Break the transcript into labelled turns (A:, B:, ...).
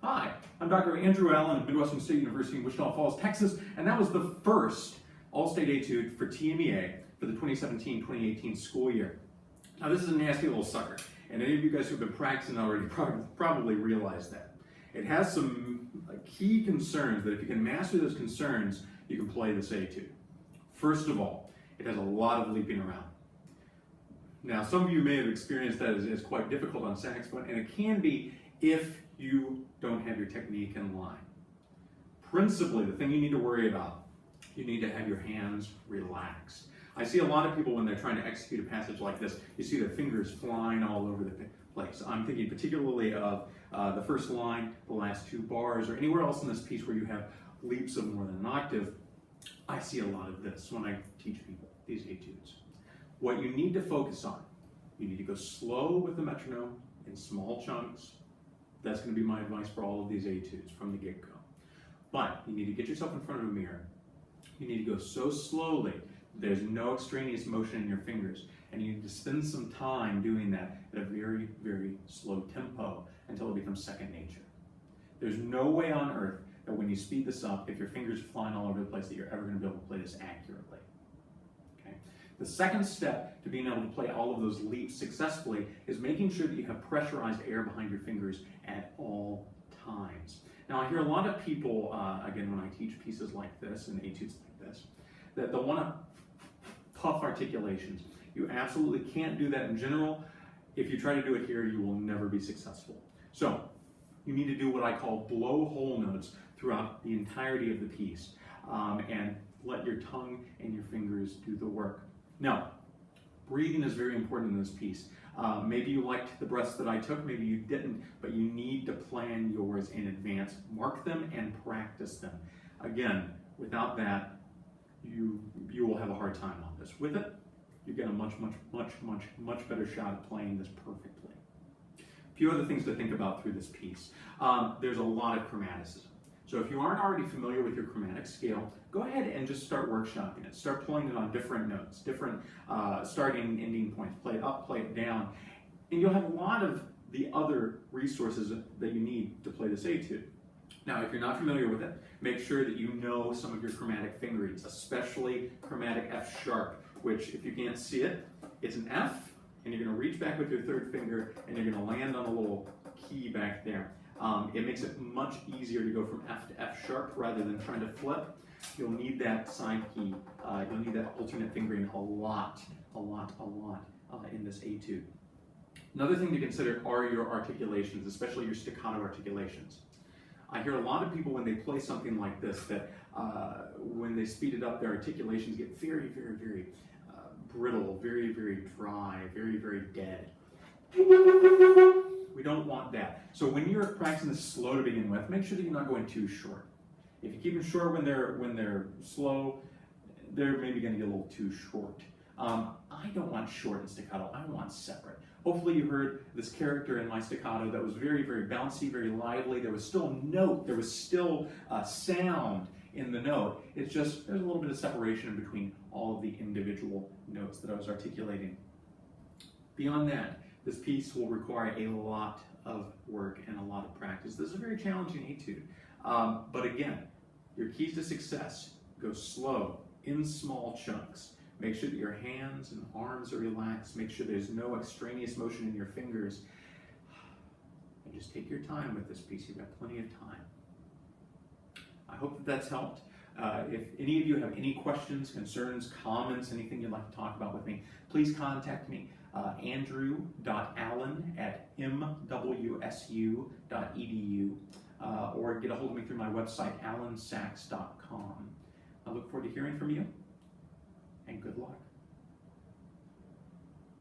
A: Hi, I'm Dr. Andrew Allen of Midwestern State University in Wichita Falls, Texas, and that was the first All-State Etude for TMEA for the 2017-2018 school year. Now this is a nasty little sucker, and any of you guys who've been practicing already probably realize that. It has some key concerns that if you can master those concerns, you can play this Etude. First of all, it has a lot of leaping around. Now some of you may have experienced that as quite difficult on saxophone, and it can be if you don't have your technique in line. Principally, the thing you need to worry about, you need to have your hands relaxed. I see a lot of people when they're trying to execute a passage like this, you see their fingers flying all over the place. I'm thinking particularly of the first line, the last two bars, or anywhere else in this piece where you have leaps of more than an octave. I see a lot of this when I teach people these etudes. What you need to focus on, you need to go slow with the metronome in small chunks. That's going to be my advice for all of these etudes from the get-go. But you need to get yourself in front of a mirror. You need to go so slowly, there's no extraneous motion in your fingers, and you need to spend some time doing that at a very, very slow tempo until it becomes second nature. There's no way on earth that when you speed this up, if your fingers are flying all over the place, that you're ever going to be able to play this accurately. Okay? The second step to being able to play all of those leaps successfully is making sure that you have pressurized air behind your fingers at all times. Now I hear a lot of people, again when I teach pieces like this and etudes like this, that they'll want to puff articulations. You absolutely can't do that in general. If you try to do it here, you will never be successful. So you need to do what I call blowhole notes throughout the entirety of the piece, and let your tongue and your fingers do the work. Now, breathing is very important in this piece. Maybe you liked the breaths that I took, maybe you didn't, but you need to plan yours in advance. Mark them and practice them. Again, without that, you will have a hard time on this. With it, you get a much better shot at playing this perfectly. A few other things to think about through this piece. There's a lot of chromaticism. So if you aren't already familiar with your chromatic scale, go ahead and just start workshopping it. Start playing it on different notes, different starting and ending points. Play it up, play it down, and you'll have a lot of the other resources that you need to play this etude. Now, if you're not familiar with it, make sure that you know some of your chromatic fingerings, especially chromatic F sharp, which if you can't see it, it's an F, and you're going to reach back with your third finger, and you're going to land on a little key back there. It makes it much easier to go from F to F sharp rather than trying to flip. You'll need that side key. You'll need that alternate fingering a lot in this etude. Another thing to consider are your articulations, especially your staccato articulations. I hear a lot of people when they play something like this that when they speed it up, their articulations get very brittle, very dry, very dead. We don't want that. So when you're practicing this slow to begin with, make sure that you're not going too short. If you keep them short when they're slow, they're maybe going to get a little too short. I don't want short and staccato. I want separate. Hopefully you heard this character in my staccato that was very bouncy, very lively. There was still a note. There was still sound in the note. It's just there's a little bit of separation between all of the individual notes that I was articulating. Beyond that, this piece will require a lot of work and a lot of practice. This is a very challenging etude. But again, your keys to success: go slow, in small chunks. Make sure that your hands and arms are relaxed. Make sure there's no extraneous motion in your fingers. And just take your time with this piece. You've got plenty of time. I hope that that's helped. If any of you have any questions, concerns, comments, anything you'd like to talk about with me, please contact me. Andrew.allen at mwsu.edu, or get a hold of me through my website, alansax.com. I look forward to hearing from you, and good luck.